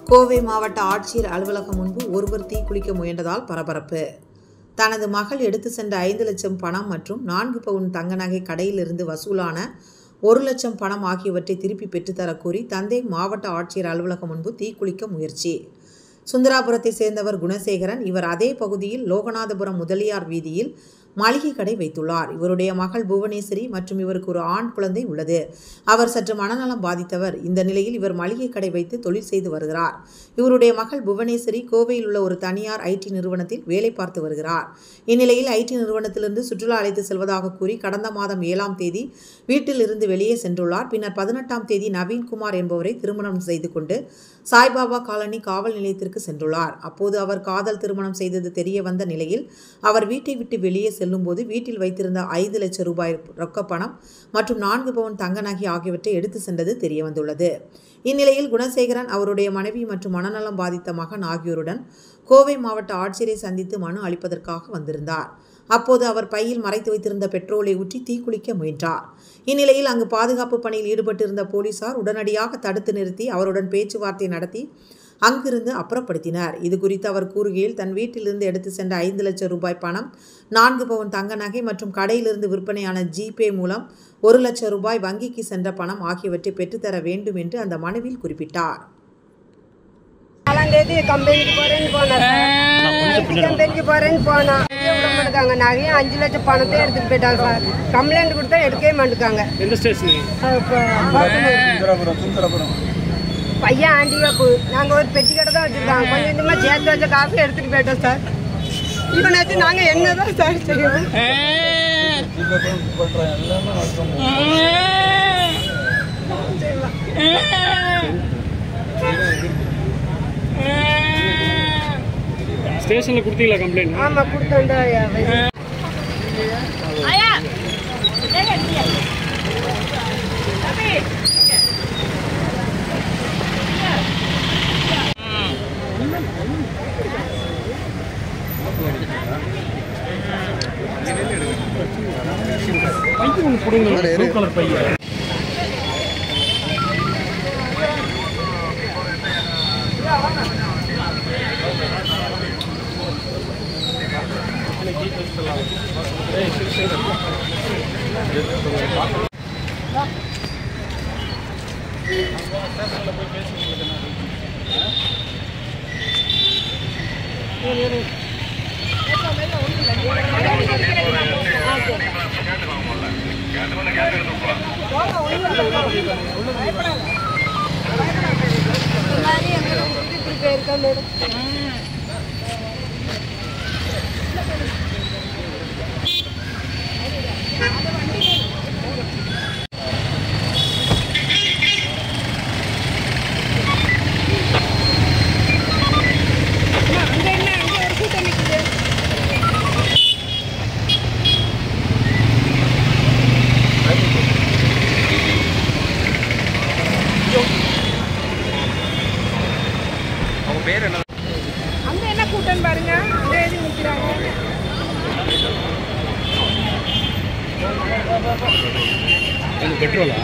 கோவை மாவட்ட ஆட்சியர் அலுவலகம் முன்பு ஒருவர் தீக்குளிக்க முயன்றதால் பரபரப்பு. தனது மகள் எடுத்து சென்ற 5 லட்சம் பணம் மற்றும் 4 பவுன் தங்க நகை கடையிலிருந்து வசூலான 1 லட்சம் பணம் ஆகியவற்றை திருப்பி பெற்றுத்தரக் கோரி தந்தை மாவட்ட ஆட்சியர் அலுவலகம் முன்பு தீக்குளிக்க முயற்சி. சுந்தராபுரத்தை சேர்ந்தவர் குணசேகரன். இவர் அதே பகுதியில் லோகநாதபுரம் முதலியார் வீதியில் மளிகை கடை வைத்துள்ளார். இவருடைய மகள் புவனேஸ்வரி மற்றும் இவருக்கு ஒரு ஆண் குழந்தை உள்ளது. அவர் சற்று மனநலம் பாதித்தவர். இந்த நிலையில் இவர் மளிகை கடை வைத்து தொழில் செய்து வருகிறார். இவருடைய மகள் புவனேஸ்வரி கோவையில் உள்ள ஒரு தனியார் ஐடி நிறுவனத்தில் வேலை பார்த்து வருகிறார். இந்நிலையில் ஐடி நிறுவனத்திலிருந்து சுற்றுலா அழைத்து செல்வதாக கூறி கடந்த மாதம் 7ஆம் தேதி வீட்டில் இருந்து வெளியே சென்றுள்ளார். பின்னர் 18ஆம் தேதி நவீன்குமார் என்பவரை திருமணம் செய்து கொண்டு சாய்பாபா காலனி காவல் நிலையத்திற்கு சென்றுள்ளார். அப்போது அவர் காதல் திருமணம் செய்தது தெரிய வந்த நிலையில் அவர் வீட்டை விட்டு வெளியே செல்லும்போது வீட்டில் வைத்திருந்த 5 லட்சம் ரூபாய் ரொக்க பணம் மற்றும் 4 பவுன் தங்க நகை ஆகியவற்றை எடுத்து சென்றது தெரிய வந்துள்ளது. இந்நிலையில் குணசேகரன் அவருடைய மனைவி மற்றும் மனநலம் பாதித்த மகன் ஆகியோருடன் கோவை மாவட்ட ஆட்சியரை சந்தித்து மனு அளிப்பதற்காக வந்திருந்தார். அப்போது அவர் பையில் மறைத்து வைத்திருந்த பெட்ரோலை ஊற்றி தீக்குளிக்க முயன்றார். இந்நிலையில் அங்கு பாதுகாப்பு பணியில் ஈடுபட்டிருந்த போலீசார் உடனடியாக தடுத்து நிறுத்தி அவருடன் பேச்சுவார்த்தை நடத்தி அங்கிருந்து அப்புறப்படுத்தினர். இது குறித்து அவர் கூறுகையில் தன் வீட்டிலிருந்து எடுத்து சென்ற 5 லட்சம் ரூபாய் பணம், 4 பவுன் தங்க நகை மற்றும் கடையிலிருந்து விற்பனையான ஜிபே மூலம் 1 லட்சம் ரூபாய் வங்கிக்கு சென்ற பணம் ஆகியவற்றை பெற்றுத்தர வேண்டும் என்று அந்த மனுவில் குறிப்பிட்டார். கம்பெனிக்கு போறேன்னு போனா நகையும் 5 லட்சம் பணத்தை எடுத்துட்டு போயிட்டாங்க சார். கம்ப்ளைண்ட் கொடுத்தா எடுக்கவே மாட்டேங்காங்க. பையன் ஆண்டிகாப்பு. நாங்க ஒரு பெட்டி கடை தான் வச்சிருக்காங்க. கொஞ்சம் கொஞ்சமா சேர்த்து வச்ச காசு எடுத்துட்டு போயிட்டோம் சார். இவனாச்சு நாங்க என்னதான் சார் செய்வோம்? ஸ்டேஷன்ல கொடுத்தீங்களா கம்ப்ளைண்ட்? ஆமா கொடுத்தோம்டா. பைக்கு ஒன்று கொடுங்க, ப்ளூ கலர் பைக்கு. அங்க என்ன கூட்டம் பாருங்க. பெட்ரோலா?